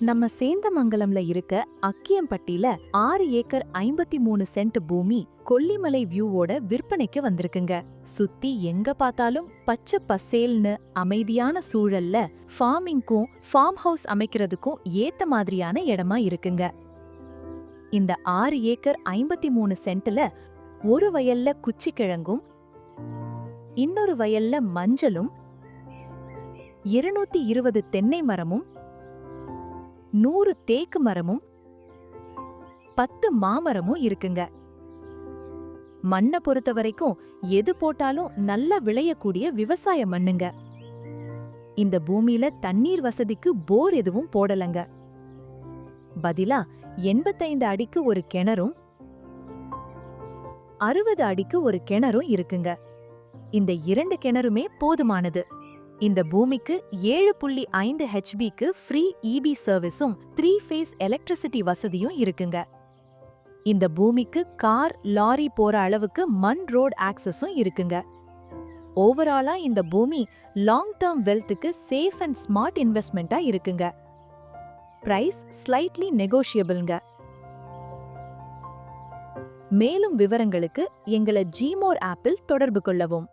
நம்ம சேந்தமங்கலம்ல இருக்க அக்கியம்பட்டியில 6 acre 53 send பூமி கொல்லிமலை வியூவோட விற்பனைக்கு வந்திருக்குங்க. சுத்தி எங்க பார்த்தாலும் பச்சை பசேல்னு அமைதியான சூழல்ல ஃபார்மிங்க்கும் ஃபார்ம் ஹவுஸ் அமைக்கிறதுக்கும் ஏத்த மாதிரியான இடமா இருக்குங்க. இந்த 6 ஏக்கர் 53 சென்ட்ல ஒரு வயல்ல குச்சிக்கிழங்கும் இன்னொரு வயல்ல மஞ்சளும் 220 தென்னை மரமும் 100 தேக்கு மரமும் 10 மாமரமும் இருக்குங்க. மண்ணை பொறுத்த வரைக்கும் எது போட்டாலும் நல்லா விளையக்கூடிய விவசாய மண்ணுங்க. இந்த பூமியில தண்ணீர் வசதிக்கு போர் எதுவும் போடலங்க. பதிலா 85 அடிக்கு ஒரு கிணறும் 60 அடிக்கு ஒரு கிணறும் இருக்குங்க. இந்த 2 கிணறுமே போதுமானது. இந்த பூமிக்கு 7.5 ஹெச்பிக்கு ஃப்ரீ இபி சர்வீஸும் 3 ஃபேஸ் எலக்ட்ரிசிட்டி வசதியும் இருக்குங்க. இந்த பூமிக்கு கார் லாரி போற அளவுக்கு மண் ரோட் ஆக்சஸும் இருக்குங்க. ஓவராலா இந்த பூமி லாங் டர்ம் வெல்த்துக்கு சேஃப் அண்ட் ஸ்மார்ட் இன்வெஸ்ட்மெண்டா இருக்குங்க. பிரைஸ் ஸ்லைட்லி நெகோஷியபிள்ங்க. மேலும் விவரங்களுக்கு எங்களை ஜிமோர் ஆப்பில் தொடர்பு கொள்ளவும்.